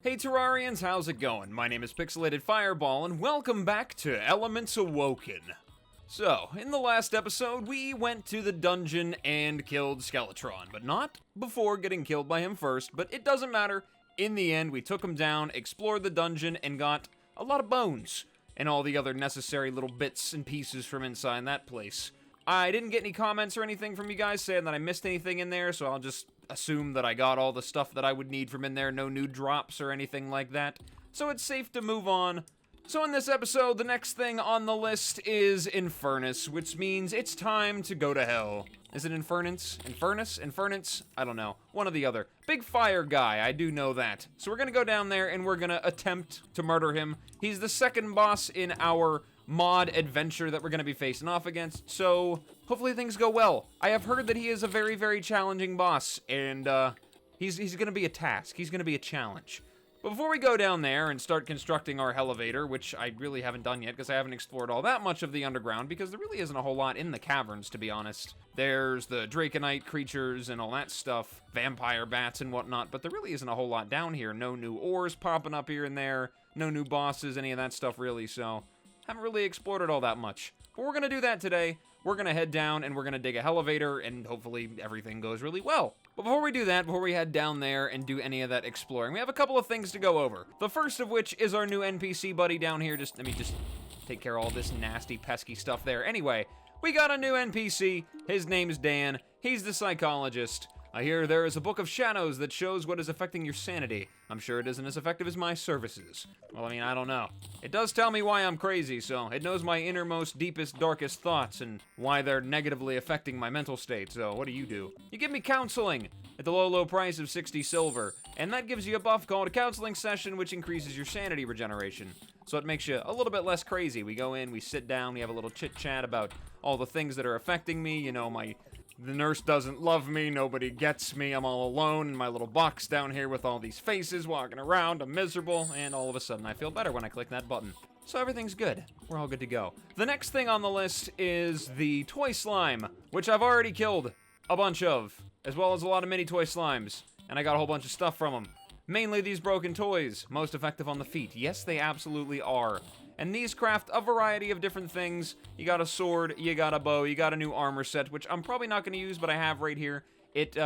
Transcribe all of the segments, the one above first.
Hey Terrarians, how's it going? My name is Pixelated Fireball, and welcome back to Elements Awoken. So, in the last episode, we went to the dungeon and killed Skeletron, but not before getting killed by him first, but it doesn't matter. In the end, we took him down, explored the dungeon, and got a lot of bones, and all the other necessary little bits and pieces from inside that place. I didn't get any comments or anything from you guys saying that I missed anything in there, so I'll just assume that I got all the stuff that I would need from in there, no new drops or anything like that. So it's safe to move on. So in this episode, the next thing on the list is Infernace, which means it's time to go to hell. Is it Infernace? Infernace? I don't know. One or the other. Big fire guy, I do know that. So we're gonna go down there and we're gonna attempt to murder him. He's the second boss in our mod adventure that we're gonna be facing off against, so hopefully things go well. I have heard that he is a very, very challenging boss, and he's gonna be a task. He's gonna be a challenge. But before we go down there and start constructing our elevator, which I really haven't done yet because I haven't explored all that much of the underground, because there really isn't a whole lot in the caverns, to be honest. There's the Draconite creatures and all that stuff, vampire bats and whatnot, but there really isn't a whole lot down here. No new ores popping up here and there, no new bosses, any of that stuff really, so haven't really explored it all that much. But we're gonna do that today. We're gonna head down and we're gonna dig a elevator and hopefully everything goes really well. But before we do that, before we head down there and do any of that exploring, we have a couple of things to go over. The first of which is our new NPC buddy down here. Let me just take care of all this nasty, pesky stuff there. Anyway, we got a new NPC. His name's Dan. He's the psychologist. I hear there is a book of shadows that shows what is affecting your sanity. I'm sure it isn't as effective as my services. Well, I mean, I don't know. It does tell me why I'm crazy, so it knows my innermost, deepest, darkest thoughts and why they're negatively affecting my mental state, so what do? You give me counseling at the low, low price of 60 silver, and that gives you a buff called a counseling session, which increases your sanity regeneration. So it makes you a little bit less crazy. We go in, we sit down, we have a little chit-chat about all the things that are affecting me, you know, the nurse doesn't love me, nobody gets me, I'm all alone in my little box down here with all these faces walking around, I'm miserable, and all of a sudden I feel better when I click that button. So everything's good. We're all good to go. The next thing on the list is the toy slime, which I've already killed a bunch of, as well as a lot of mini toy slimes, and I got a whole bunch of stuff from them. Mainly these broken toys, most effective on the feet. Yes, they absolutely are. And these craft a variety of different things. You got a sword, you got a bow, you got a new armor set, which I'm probably not going to use, but I have right here. It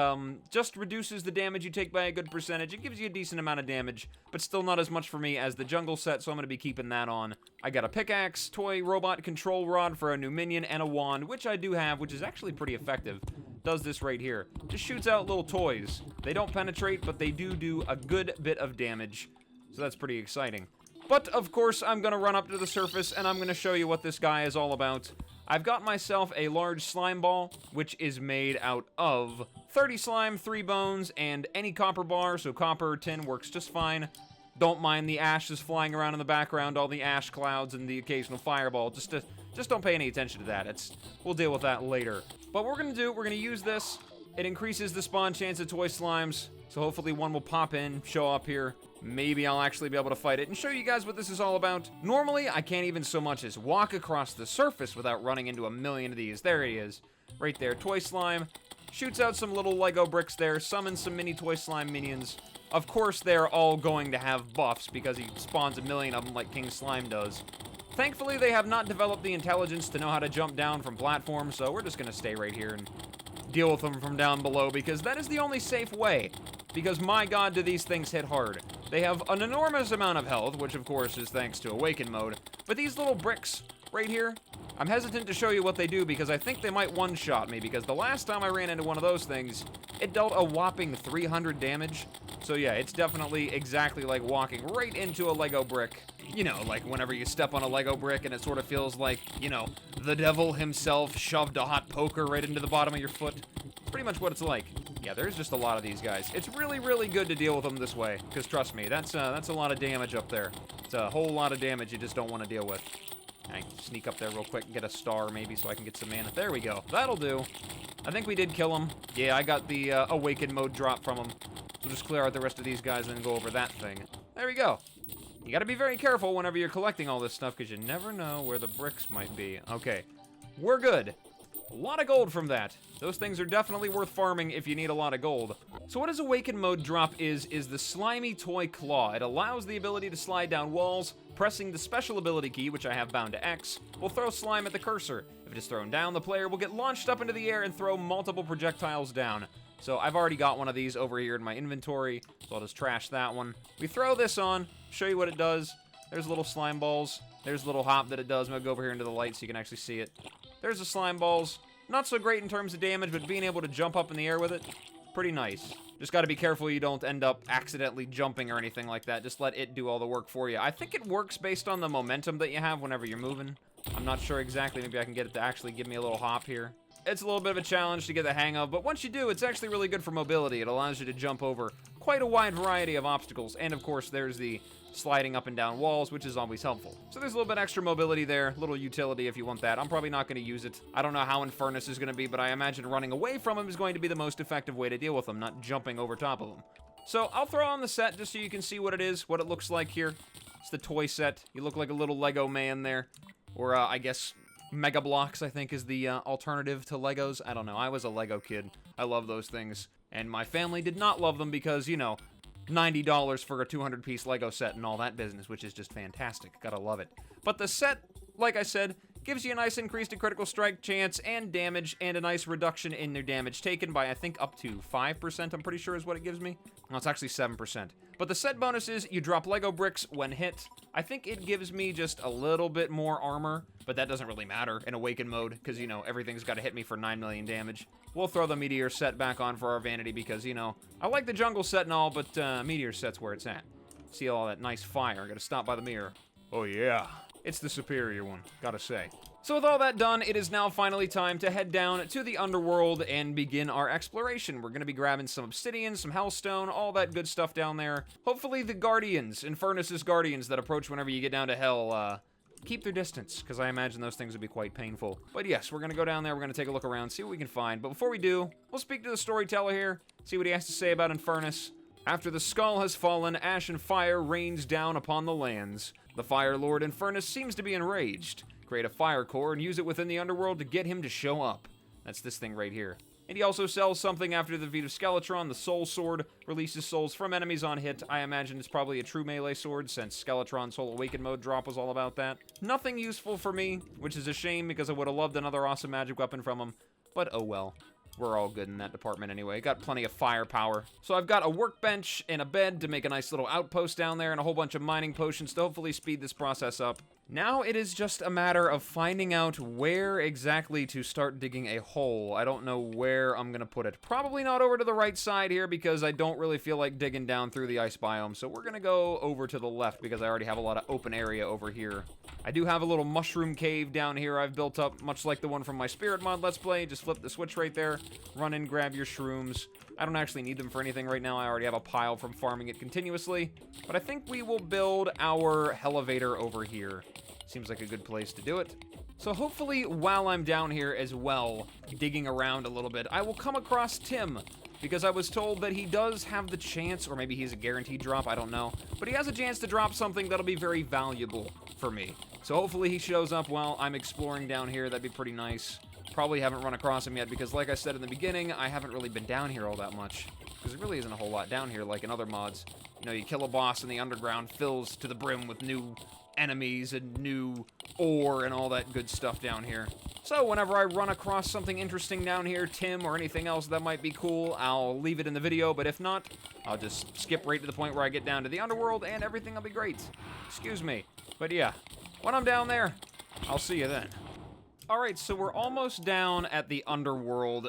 just reduces the damage you take by a good percentage. It gives you a decent amount of damage, but still not as much for me as the jungle set, so I'm going to be keeping that on. I got a pickaxe, toy robot control rod for a new minion, and a wand, which I do have, which is actually pretty effective. Does this right here. Just shoots out little toys. They don't penetrate, but they do a good bit of damage, so that's pretty exciting. But, of course, I'm going to run up to the surface, and I'm going to show you what this guy is all about. I've got myself a large slime ball, which is made out of 30 slime, 3 bones, and any copper bar, so copper or tin works just fine. Don't mind the ashes flying around in the background, all the ash clouds and the occasional fireball. Just don't pay any attention to that. We'll deal with that later. But what we're going to do, we're going to use this. It increases the spawn chance of toy slimes, so hopefully one will pop in, show up here. Maybe I'll actually be able to fight it and show you guys what this is all about. Normally, I can't even so much as walk across the surface without running into a million of these. There he is. Right there. Toy slime. Shoots out some little Lego bricks there. Summons some mini toy slime minions. Of course, they're all going to have buffs because he spawns a million of them like King Slime does. Thankfully, they have not developed the intelligence to know how to jump down from platforms, so we're just going to stay right here and deal with them from down below, because that is the only safe way. Because, my god, do these things hit hard. They have an enormous amount of health, which, of course, is thanks to Awaken mode. But these little bricks right here, I'm hesitant to show you what they do, because I think they might one-shot me, because the last time I ran into one of those things, it dealt a whopping 300 damage. So, yeah, it's definitely exactly like walking right into a Lego brick. You know, like whenever you step on a Lego brick and it sort of feels like, you know, the devil himself shoved a hot poker right into the bottom of your foot. It's pretty much what it's like. Yeah, there's just a lot of these guys. It's really, really good to deal with them this way, because trust me, that's a lot of damage up there. It's a whole lot of damage you just don't want to deal with. I can sneak up there real quick and get a star, maybe, so I can get some mana. There we go. That'll do. I think we did kill him. Yeah, I got the Awaken mode drop from him. So just clear out the rest of these guys and then go over that thing. There we go. You gotta be very careful whenever you're collecting all this stuff, because you never know where the bricks might be. Okay, we're good. A lot of gold from that. Those things are definitely worth farming if you need a lot of gold. So what his Awaken mode drop is the Slimy Toy Claw. It allows the ability to slide down walls. Pressing the special ability key, which I have bound to X, will throw slime at the cursor. If it is thrown down, the player will get launched up into the air and throw multiple projectiles down. So I've already got one of these over here in my inventory, so I'll just trash that one. We throw this on, show you what it does. There's little slime balls. There's a little hop that it does. I'm gonna go over here into the light so you can actually see it. There's the slime balls. Not so great in terms of damage, but being able to jump up in the air with it, pretty nice. Just gotta be careful you don't end up accidentally jumping or anything like that. Just let it do all the work for you. I think it works based on the momentum that you have whenever you're moving. I'm not sure exactly. Maybe I can get it to actually give me a little hop here. It's a little bit of a challenge to get the hang of, but once you do, it's actually really good for mobility. It allows you to jump over quite a wide variety of obstacles. And of course, there's the sliding up and down walls, which is always helpful. So there's a little bit extra mobility there, little utility if you want that. I'm probably not going to use it. I don't know how Infernace is going to be, but I imagine running away from him is going to be the most effective way to deal with him, not jumping over top of him. So I'll throw on the set just so you can see what it is, what it looks like here. It's the toy set. You look like a little Lego man there. Or, I guess, Mega Blocks, I think, is the alternative to Legos. I don't know. I was a Lego kid. I love those things. And my family did not love them because, you know, $90 for a 200-piece Lego set and all that business, which is just fantastic. Gotta love it. But the set, like I said, gives you a nice increase to critical strike chance and damage, and a nice reduction in their damage taken by, I think, up to 5%, I'm pretty sure is what it gives me. No, it's actually 7%. But the set bonus is you drop Lego bricks when hit. I think it gives me just a little bit more armor, but that doesn't really matter in Awaken mode, because, you know, everything's got to hit me for 9 million damage. We'll throw the Meteor set back on for our vanity, because, you know, I like the Jungle set and all, but Meteor set's where it's at. See all that nice fire. Gotta stop by the mirror. Oh, yeah. It's the superior one, gotta say. So with all that done, it is now finally time to head down to the underworld and begin our exploration. We're going to be grabbing some obsidian, some hellstone, all that good stuff down there. Hopefully the guardians, Infernace's guardians that approach whenever you get down to hell, keep their distance, because I imagine those things would be quite painful. But yes, we're going to go down there, we're going to take a look around, see what we can find. But before we do, we'll speak to the storyteller here, see what he has to say about Infernace. After the skull has fallen, ash and fire rains down upon the lands. The Fire Lord Infernace seems to be enraged. Create a fire core and use it within the underworld to get him to show up. That's this thing right here. And he also sells something after the defeat of Skeletron. The Soul Sword releases souls from enemies on hit. I imagine it's probably a true melee sword, since Skeletron's Soul Awaken mode drop was all about that. Nothing useful for me, which is a shame because I would have loved another awesome magic weapon from him. But oh well. We're all good in that department anyway. Got plenty of firepower. So I've got a workbench and a bed to make a nice little outpost down there, and a whole bunch of mining potions to hopefully speed this process up. Now it is just a matter of finding out where exactly to start digging a hole. I don't know where I'm gonna put it. Probably not over to the right side here, because I don't really feel like digging down through the ice biome. So we're gonna go over to the left, because I already have a lot of open area over here. I do have a little mushroom cave down here I've built up, much like the one from my Spirit Mod Let's Play. Just flip the switch right there, run in, grab your shrooms. I don't actually need them for anything right now. I already have a pile from farming it continuously. But I think we will build our elevator over here. Seems like a good place to do it. So hopefully, while I'm down here as well, digging around a little bit, I will come across Tim, because I was told that he does have the chance, or maybe he's a guaranteed drop, I don't know, but he has a chance to drop something that'll be very valuable for me. So hopefully he shows up while I'm exploring down here. That'd be pretty nice. Probably haven't run across him yet, because like I said in the beginning, I haven't really been down here all that much, because there really isn't a whole lot down here like in other mods. You know, you kill a boss and the underground fills to the brim with new enemies and new ore and all that good stuff down here. So whenever I run across something interesting down here, Tim or anything else that might be cool, I'll leave it in the video, but if not, I'll just skip right to the point where I get down to the underworld and everything will be great. Excuse me. But yeah, when I'm down there, I'll see you then. Alright, so we're almost down at the underworld,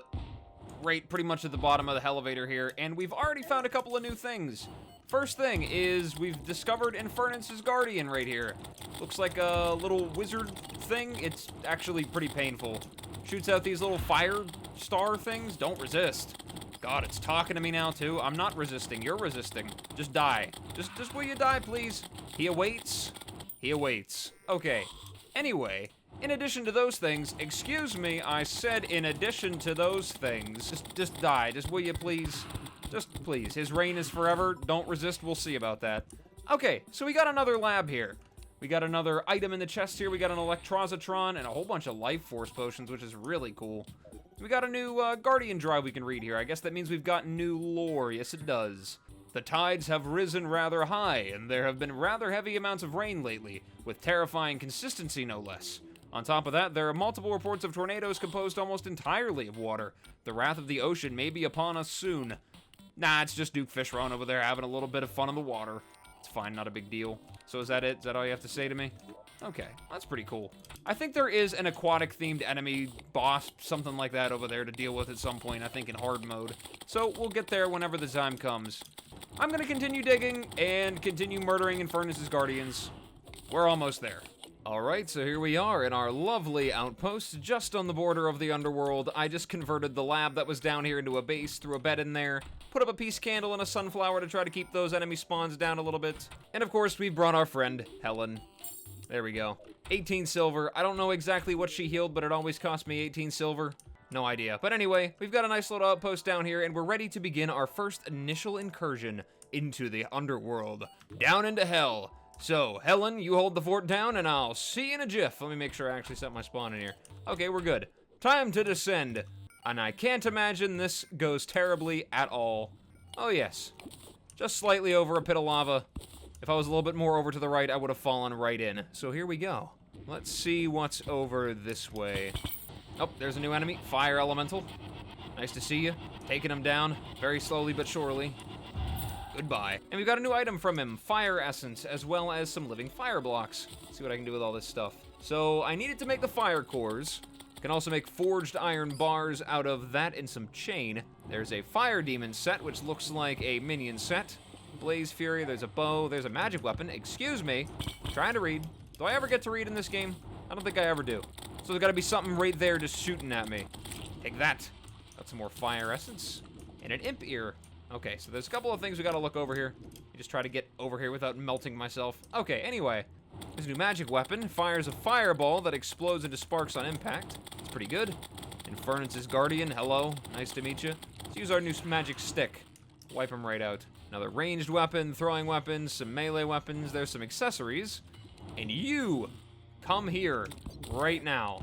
right pretty much at the bottom of the elevator here, and we've already found a couple of new things. First thing is we've discovered Infernace's guardian right here. Looks like a little wizard thing. It's actually pretty painful. Shoots out these little fire star things. Don't resist. God, it's talking to me now too. I'm not resisting. You're resisting. Just die. Just will you die, please? He awaits. He awaits. Okay. Anyway, in addition to those things, excuse me, I said in addition to those things. Just die. Just will you please? Just please. His reign is forever. Don't resist. We'll see about that. Okay, so we got another lab here. We got another item in the chest here. We got an Electrozatron and a whole bunch of life force potions, which is really cool. We got a new Guardian drive we can read here. I guess that means we've got new lore. Yes, it does. The tides have risen rather high, and there have been rather heavy amounts of rain lately, with terrifying consistency no less. On top of that, there are multiple reports of tornadoes composed almost entirely of water. The wrath of the ocean may be upon us soon. Nah, it's just Duke Fishron over there having a little bit of fun in the water. It's fine, not a big deal. So is that it? Is that all you have to say to me? Okay, that's pretty cool. I think there is an aquatic-themed enemy boss, something like that over there to deal with at some point, I think in hard mode. So we'll get there whenever the time comes. I'm gonna continue digging and continue murdering Infernace's guardians. We're almost there. Alright, so here we are in our lovely outpost, just on the border of the underworld. I just converted the lab that was down here into a base, threw a bed in there, put up a peace candle and a sunflower to try to keep those enemy spawns down a little bit. And of course, we brought our friend, Helen. There we go. 18 silver. I don't know exactly what she healed, but it always cost me 18 silver. No idea. But anyway, we've got a nice little outpost down here, and we're ready to begin our first initial incursion into the underworld. Down into hell. So, Helen, you hold the fort down, and I'll see you in a jiff. Let me make sure I actually set my spawn in here. Okay, we're good. Time to descend. And I can't imagine this goes terribly at all. Oh, yes. Just slightly over a pit of lava. If I was a little bit more over to the right, I would have fallen right in. So here we go. Let's see what's over this way. Oh, there's a new enemy. Fire Elemental. Nice to see you. Taking him down very slowly but surely. Goodbye. And we've got a new item from him, Fire Essence, as well as some living fire blocks. Let's see what I can do with all this stuff. So I needed to make the fire cores. Can also make forged iron bars out of that and some chain. There's a fire demon set, which looks like a minion set. Blaze Fury, there's a bow, there's a magic weapon. Excuse me, I'm trying to read. Do I ever get to read in this game? I don't think I ever do. So there's gotta be something right there just shooting at me. Take that. Got some more fire essence. And an imp ear. Okay, so there's a couple of things we gotta look over here. I just try to get over here without melting myself. Okay, anyway. There's a new magic weapon. Fires a fireball that explodes into sparks on impact. It's pretty good. Infernace's guardian, hello. Nice to meet you. Let's use our new magic stick. Wipe him right out. Another ranged weapon, throwing weapons, some melee weapons. There's some accessories. And you come here right now.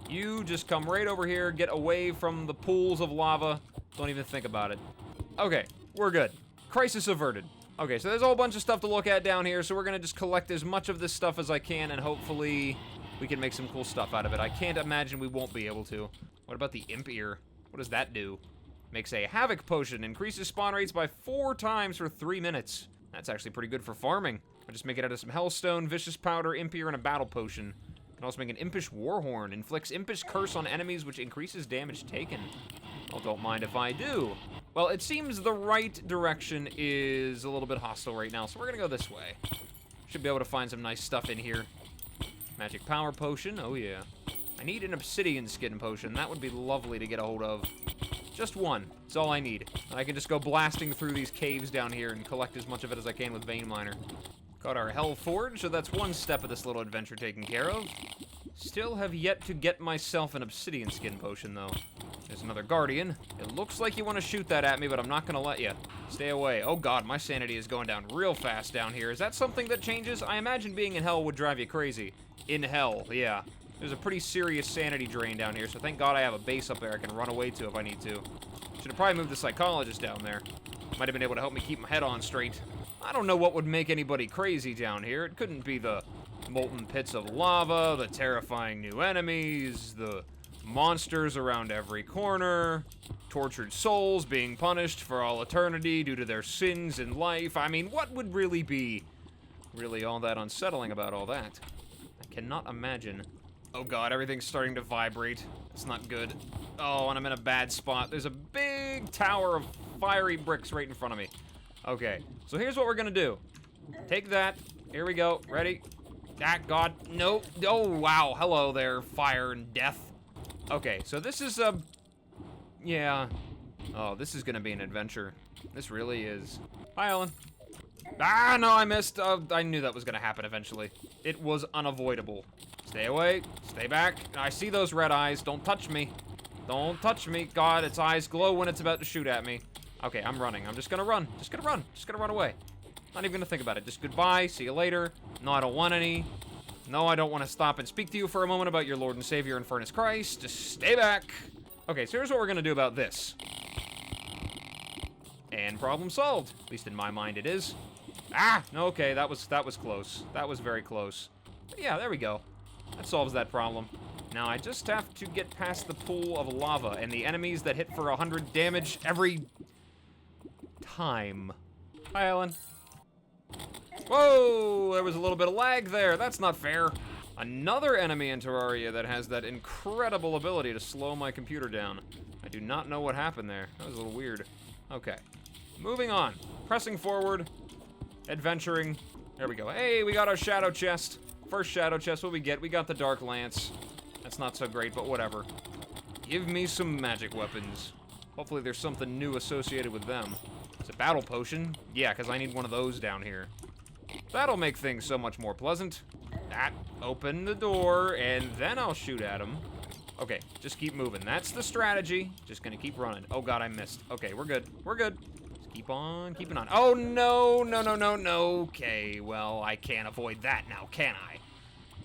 You just come right over here, get away from the pools of lava. Don't even think about it. Okay, we're good. Crisis averted. Okay, so there's a whole bunch of stuff to look at down here, so we're gonna just collect as much of this stuff as I can, and hopefully we can make some cool stuff out of it. I can't imagine we won't be able to. What about the imp ear? What does that do? Makes a havoc potion, increases spawn rates by 4 times for 3 minutes. That's actually pretty good for farming. I'll just make it out of some hellstone, vicious powder, imp ear, and a battle potion. Can also make an impish warhorn, inflicts impish curse on enemies, which increases damage taken. Well, don't mind if I do. Well, it seems the right direction is a little bit hostile right now, so we're gonna go this way. Should be able to find some nice stuff in here. Magic power potion, oh yeah. I need an obsidian skin potion. That would be lovely to get a hold of. Just one, that's all I need. And I can just go blasting through these caves down here and collect as much of it as I can with Veinminer. Got our Hell Forge, so that's one step of this little adventure taken care of. Still have yet to get myself an obsidian skin potion, though. There's another guardian. It looks like you want to shoot that at me, but I'm not gonna let you. Stay away. Oh god, my sanity is going down real fast down here. Is that something that changes? I imagine being in hell would drive you crazy. In hell, yeah. There's a pretty serious sanity drain down here, so thank god I have a base up there I can run away to if I need to. Should have probably moved the psychologist down there. Might have been able to help me keep my head on straight. I don't know what would make anybody crazy down here. It couldn't be the molten pits of lava, the terrifying new enemies, the monsters around every corner, tortured souls being punished for all eternity due to their sins in life. I mean, what would really be all that unsettling about all that? I cannot imagine. Oh god, everything's starting to vibrate. It's not good. Oh, and I'm in a bad spot. There's a big tower of fiery bricks right in front of me. Okay, so here's what we're gonna do. Take that. Here we go. Ready? Ah, god. No. Oh, wow. Hello there, fire and death. Okay, so this is a... yeah. Oh, this is gonna be an adventure. This really is. Hi, Ellen. Ah, no, I missed. I knew that was gonna happen eventually. It was unavoidable. Stay away. Stay back. I see those red eyes. Don't touch me. Don't touch me. God, its eyes glow when it's about to shoot at me. Okay, I'm running. I'm just gonna run. Just gonna run. Just gonna run away. Not even gonna think about it. Just goodbye, see you later. No, I don't want any. No, I don't want to stop and speak to you for a moment about your Lord and Savior, Infernace Christ. Just stay back. Okay, so here's what we're gonna do about this. And problem solved. At least in my mind it is. Ah! Okay, that was close. That was very close. But yeah, there we go. That solves that problem. Now I just have to get past the pool of lava and the enemies that hit for 100 damage every time. Hi, Ellen. Whoa! There was a little bit of lag there. That's not fair. Another enemy in Terraria that has that incredible ability to slow my computer down. I do not know what happened there. That was a little weird. Okay. Moving on. Pressing forward. Adventuring. There we go. Hey, we got our shadow chest. First shadow chest, what we get? We got the Dark Lance. That's not so great, but whatever. Give me some magic weapons. Hopefully there's something new associated with them. It's a battle potion. Yeah, because I need one of those down here. That'll make things so much more pleasant. That, open the door, and then I'll shoot at him. Okay, just keep moving. That's the strategy. Just gonna keep running. Oh god, I missed. Okay, we're good. We're good. Just keep on keeping on. Oh no, no, no, no, no. Okay, well, I can't avoid that now, can I?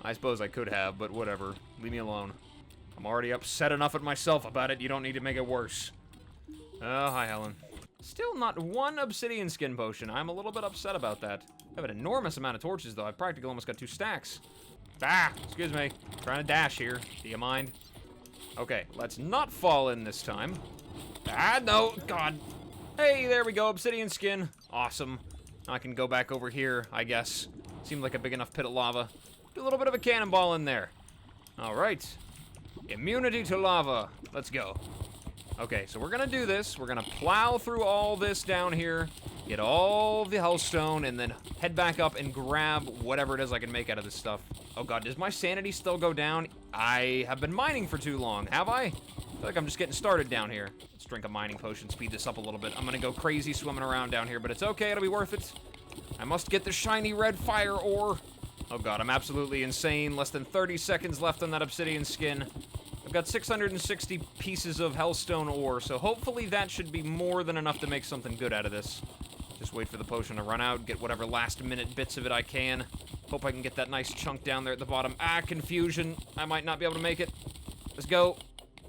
I suppose I could have, but whatever. Leave me alone. I'm already upset enough at myself about it. You don't need to make it worse. Oh, hi, Helen. Still not one obsidian skin potion. I'm a little bit upset about that. I have an enormous amount of torches, though. I practically almost got 2 stacks. Ah, excuse me. Trying to dash here. Do you mind? Okay, let's not fall in this time. Ah, no, God. Hey, there we go, obsidian skin. Awesome. Now I can go back over here, I guess. Seemed like a big enough pit of lava. Do a little bit of a cannonball in there. All right. Immunity to lava. Let's go. Okay, so we're gonna do this. We're gonna plow through all this down here, get all the hellstone, and then head back up and grab whatever it is I can make out of this stuff. Oh god, does my sanity still go down? I have been mining for too long, have I? I feel like I'm just getting started down here. Let's drink a mining potion, speed this up a little bit. I'm gonna go crazy swimming around down here, but it's okay, it'll be worth it. I must get the shiny red fire ore. Oh god, I'm absolutely insane. Less than 30 seconds left on that obsidian skin. I've got 660 pieces of hellstone ore, so hopefully that should be more than enough to make something good out of this. Just wait for the potion to run out, get whatever last-minute bits of it I can. Hope I can get that nice chunk down there at the bottom. Ah, confusion. I might not be able to make it. Let's go.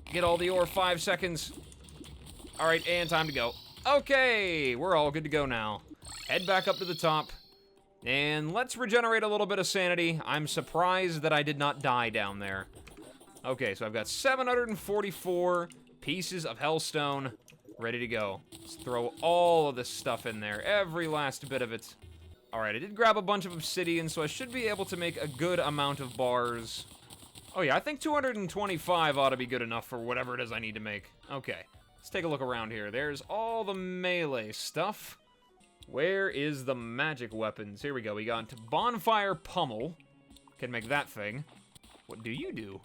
Get all the ore, 5 seconds. All right, and time to go. Okay, we're all good to go now. Head back up to the top. And let's regenerate a little bit of sanity. I'm surprised that I did not die down there. Okay, so I've got 744 pieces of hellstone ready to go. Let's throw all of this stuff in there, every last bit of it. All right, I did grab a bunch of obsidian, so I should be able to make a good amount of bars. Oh yeah, I think 225 ought to be good enough for whatever it is I need to make. Okay, let's take a look around here. There's all the melee stuff. Where is the magic weapons? Here we go. We got bonfire pummel. Can make that thing. What do you do?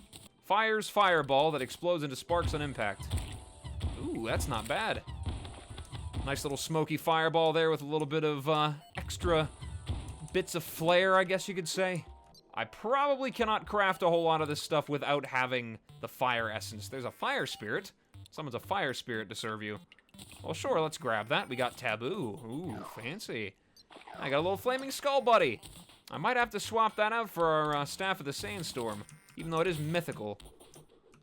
Fires fireball that explodes into sparks on impact. Ooh, that's not bad. Nice little smoky fireball there with a little bit of extra bits of flair, I guess you could say. I probably cannot craft a whole lot of this stuff without having the fire essence. There's a fire spirit. Someone's a fire spirit to serve you. Well, sure, let's grab that. We got taboo. Ooh, fancy. I got a little flaming skull buddy. I might have to swap that out for our staff of the sandstorm, even though it is mythical.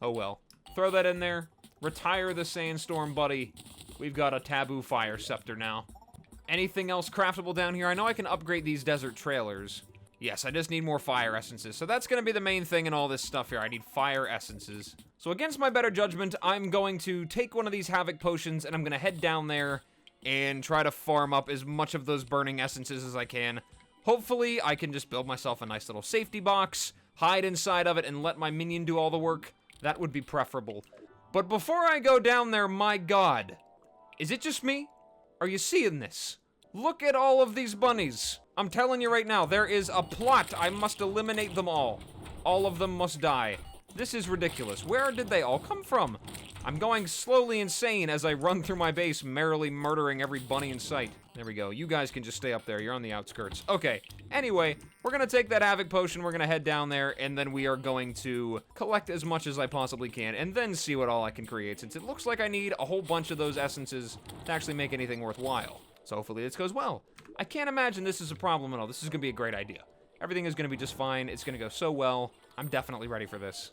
Oh well. Throw that in there. Retire the sandstorm buddy. We've got a taboo fire scepter now. Anything else craftable down here? I know I can upgrade these desert trailers. Yes, I just need more fire essences. So that's going to be the main thing in all this stuff here. I need fire essences. So against my better judgment, I'm going to take one of these Havoc potions and I'm going to head down there and try to farm up as much of those burning essences as I can. Hopefully, I can just build myself a nice little safety box, hide inside of it, and let my minion do all the work. That would be preferable. But before I go down there, my god, is it just me? Are you seeing this? Look at all of these bunnies. I'm telling you right now, there is a plot. I must eliminate them all. All of them must die. This is ridiculous. Where did they all come from? I'm going slowly insane as I run through my base, merrily murdering every bunny in sight. There we go. You guys can just stay up there. You're on the outskirts. Okay. Anyway, we're going to take that Havoc potion. We're going to head down there, and then we are going to collect as much as I possibly can, and then see what all I can create, since it looks like I need a whole bunch of those essences to actually make anything worthwhile. So hopefully this goes well. I can't imagine this is a problem at all. This is going to be a great idea. Everything is going to be just fine. It's going to go so well. I'm definitely ready for this.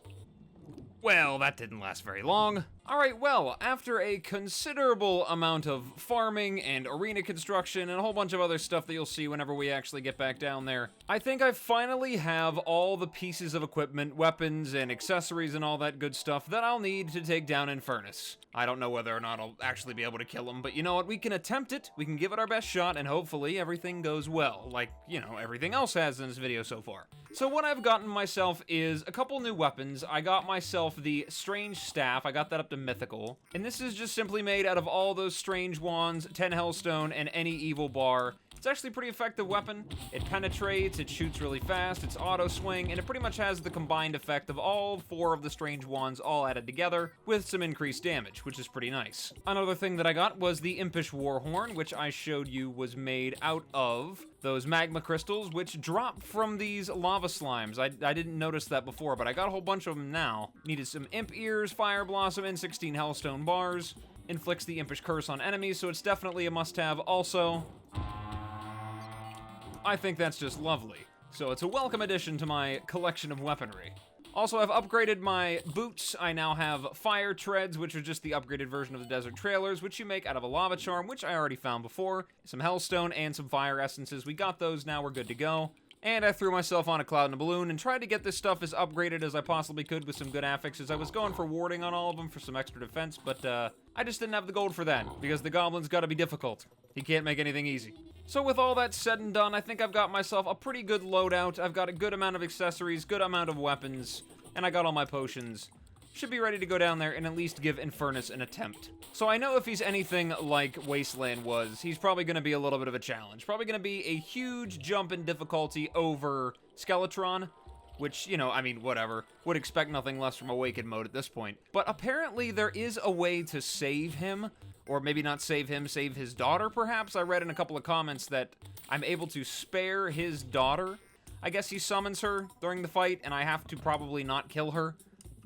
Well, that didn't last very long. Alright, well, after a considerable amount of farming and arena construction and a whole bunch of other stuff that you'll see whenever we actually get back down there, I think I finally have all the pieces of equipment, weapons, and accessories and all that good stuff that I'll need to take down Infernace. I don't know whether or not I'll actually be able to kill him, but you know what? We can attempt it, we can give it our best shot, and hopefully everything goes well, like, you know, everything else has in this video so far. So what I've gotten myself is a couple new weapons. I got myself the Strange Staff. I got that up to Mythical. And this is just simply made out of all those strange wands, 10 Hellstone, and any evil bar. It's actually a pretty effective weapon. It penetrates, it shoots really fast, it's auto swing, and it pretty much has the combined effect of all 4 of the strange wands all added together with some increased damage, which is pretty nice. Another thing that I got was the Impish Warhorn, which I showed you was made out of those magma crystals, which drop from these lava slimes. I didn't notice that before, but I got a whole bunch of them now. Needed some Imp Ears, Fire Blossom, and 16 Hellstone bars. Inflicts the Impish Curse on enemies, so it's definitely a must-have. Also, I think that's just lovely. So it's a welcome addition to my collection of weaponry. Also, I've upgraded my boots. I now have Fire Treads, which are just the upgraded version of the Desert Trailers, which you make out of a Lava Charm, which I already found before. Some Hellstone and some Fire Essences. We got those, now we're good to go. And I threw myself on a cloud and a balloon and tried to get this stuff as upgraded as I possibly could with some good affixes. I was going for warding on all of them for some extra defense, but I just didn't have the gold for that, because the goblin's gotta be difficult. He can't make anything easy. So with all that said and done, I think I've got myself a pretty good loadout. I've got a good amount of accessories, good amount of weapons, and I got all my potions. Should be ready to go down there and at least give Infernace an attempt. So I know if he's anything like Wasteland was, he's probably going to be a little bit of a challenge. Probably going to be a huge jump in difficulty over Skeletron, which, you know, I mean, whatever. Would expect nothing less from Awakened mode at this point. But apparently there is a way to save him, or maybe not save him, save his daughter, perhaps? I read in a couple of comments that I'm able to spare his daughter. I guess he summons her during the fight, and I have to probably not kill her.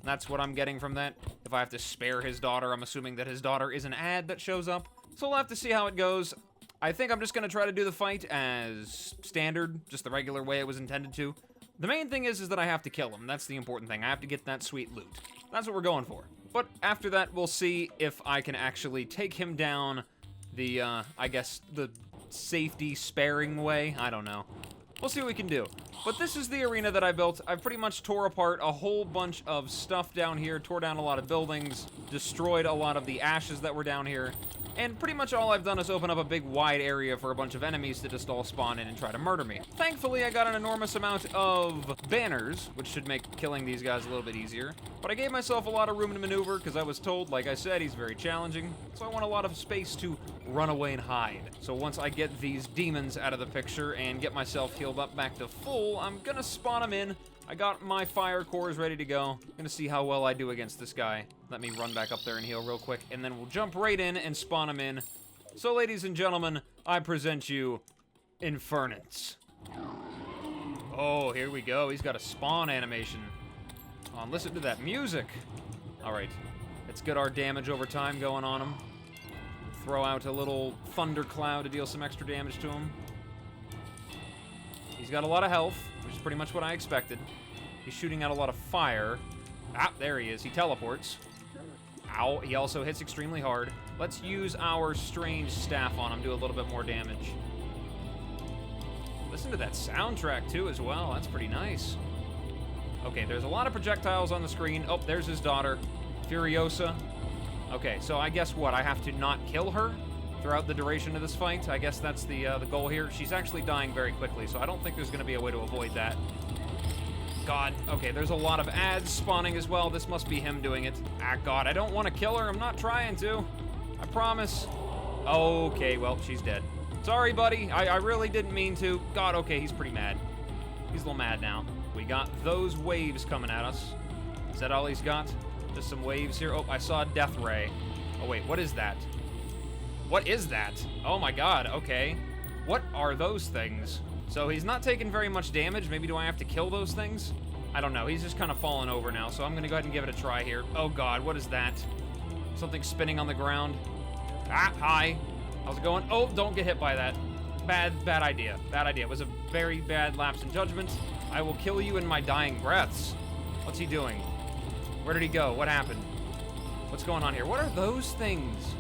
That's what I'm getting from that. If I have to spare his daughter, I'm assuming that his daughter is an ad that shows up. So we'll have to see how it goes. I think I'm just going to try to do the fight as standard, just the regular way it was intended to. The main thing is that I have to kill him. That's the important thing. I have to get that sweet loot. That's what we're going for. But after that, we'll see if I can actually take him down the, I guess, the safety sparing way. I don't know. We'll see what we can do. But this is the arena that I built. I pretty much tore apart a whole bunch of stuff down here, tore down a lot of buildings, destroyed a lot of the ashes that were down here, and pretty much all I've done is open up a big wide area for a bunch of enemies to just all spawn in and try to murder me. Thankfully, I got an enormous amount of banners, which should make killing these guys a little bit easier. But I gave myself a lot of room to maneuver, because I was told, like I said, he's very challenging, so I want a lot of space to run away and hide. So once I get these demons out of the picture and get myself healed up back to full, I'm gonna spawn them in. I got my fire cores ready to go. Gonna see how well I do against this guy. Let me run back up there and heal real quick, and then we'll jump right in and spawn him in. So ladies and gentlemen, I present you Infernace. Oh, here we go. He's got a spawn animation. Oh, and listen to that music. Alright, let's get our damage over time going on him. Throw out a little thundercloud to deal some extra damage to him. He's got a lot of health, which is pretty much what I expected. He's shooting out a lot of fire. Ah, there he is. He teleports. Ow, he also hits extremely hard. Let's use our strange staff on him, do a little bit more damage. Listen to that soundtrack, too, as well. That's pretty nice. Okay, there's a lot of projectiles on the screen. Oh, there's his daughter, Furosia. Okay, so I guess what? I have to not kill her throughout the duration of this fight. I guess that's the goal here. She's actually dying very quickly, so I don't think there's going to be a way to avoid that. God. Okay, there's a lot of ads spawning as well. This must be him doing it. Ah, God, I don't want to kill her. I'm not trying to. I promise. Okay, well, she's dead. Sorry, buddy. I really didn't mean to. God, okay, he's pretty mad. He's a little mad now. We got those waves coming at us. Is that all he's got? Just some waves here. Oh, I saw a death ray. Oh, wait, what is that? What is that? Oh my God, okay. What are those things? So he's not taking very much damage. Maybe do I have to kill those things? I don't know. He's just kind of falling over now, so I'm going to go ahead and give it a try here. Oh God, what is that? Something spinning on the ground. Ah, hi. How's it going? Oh, don't get hit by that. Bad idea. Bad idea. It was a very bad lapse in judgment. I will kill you in my dying breaths. What's he doing? Where did he go? What happened? What's going on here? What are those things?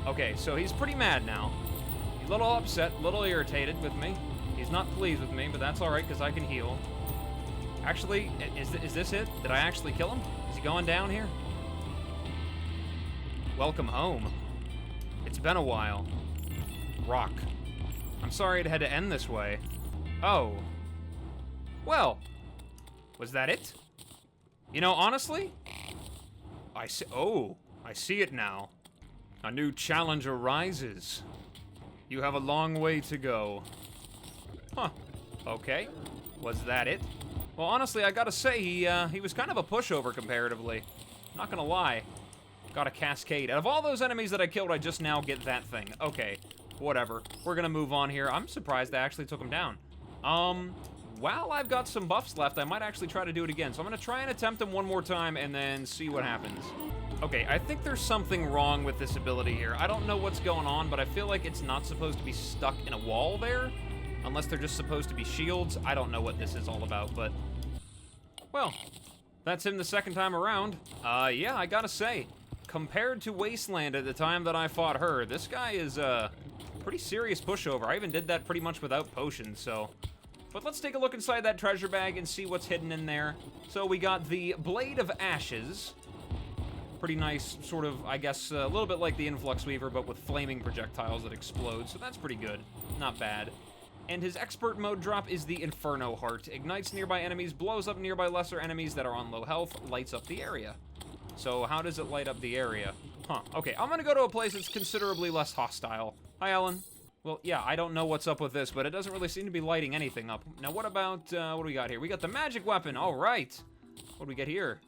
Okay, so he's pretty mad now. He's a little upset, a little irritated with me. He's not pleased with me, but that's alright, because I can heal. Actually, is this it? Did I actually kill him? Is he going down here? Welcome home. It's been a while. Rock. I'm sorry it had to end this way. Oh. Well. Was that it? You know, honestly, I see it now. A new challenge arises. You have a long way to go. Huh. Okay. Was that it? Well, honestly, I gotta say, he was kind of a pushover comparatively. Not gonna lie. Got a cascade. Out of all those enemies that I killed, I just now get that thing. Okay. Whatever. We're gonna move on here. I'm surprised I actually took him down. While I've got some buffs left, I might actually try to do it again. So I'm gonna try and attempt him one more time and then see what happens. Okay, I think there's something wrong with this ability here. I don't know what's going on, but I feel like it's not supposed to be stuck in a wall there. Unless they're just supposed to be shields. I don't know what this is all about, but... Well, that's him the second time around. Yeah, I gotta say, compared to Wasteland at the time that I fought her, this guy is, pretty serious pushover. I even did that pretty much without potions, so... But let's take a look inside that treasure bag and see what's hidden in there. So we got the Blade of Ashes. Pretty nice, sort of, I guess, a little bit like the Influx Weaver, but with flaming projectiles that explode, so that's pretty good. Not bad. And his expert mode drop is the Inferno Heart. Ignites nearby enemies, blows up nearby lesser enemies that are on low health, lights up the area. So how does it light up the area? Huh, okay, I'm gonna go to a place that's considerably less hostile. Hi, Ellen. Well, yeah, I don't know what's up with this, but it doesn't really seem to be lighting anything up. Now, what about, what do we got here? We got the magic weapon, all right. What do we get here?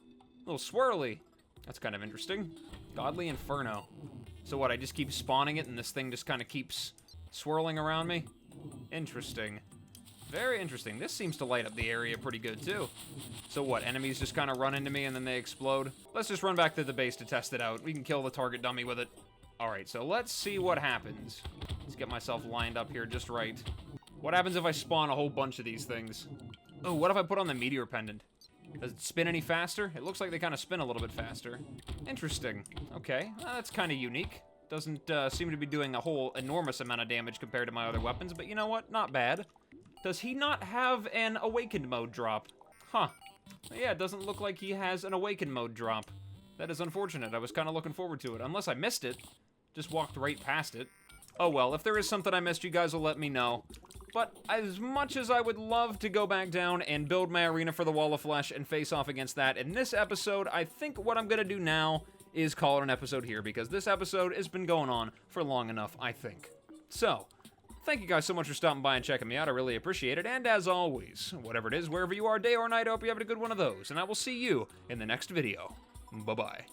A little swirly. That's kind of interesting. Godly Inferno. So what, I just keep spawning it and this thing just kind of keeps swirling around me? Interesting. Very interesting. This seems to light up the area pretty good, too. So what, enemies just kind of run into me and then they explode? Let's just run back to the base to test it out. We can kill the target dummy with it. All right, so let's see what happens. Let's get myself lined up here just right. What happens if I spawn a whole bunch of these things? Oh, what if I put on the meteor pendant? Does it spin any faster? It looks like they kind of spin a little bit faster. Interesting. Okay, that's kind of unique. Doesn't seem to be doing a whole enormous amount of damage compared to my other weapons, but you know what? Not bad. Does he not have an awakened mode drop? Huh. Yeah, it doesn't look like he has an awakened mode drop. That is unfortunate. I was kind of looking forward to it. Unless I missed it. Just walked right past it. Oh well, if there is something I missed, you guys will let me know. But as much as I would love to go back down and build my arena for the Wall of Flesh and face off against that in this episode, I think what I'm going to do now is call it an episode here, because this episode has been going on for long enough, I think. So, thank you guys so much for stopping by and checking me out. I really appreciate it. And as always, whatever it is, wherever you are, day or night, I hope you have a good one of those. And I will see you in the next video. Bye-bye.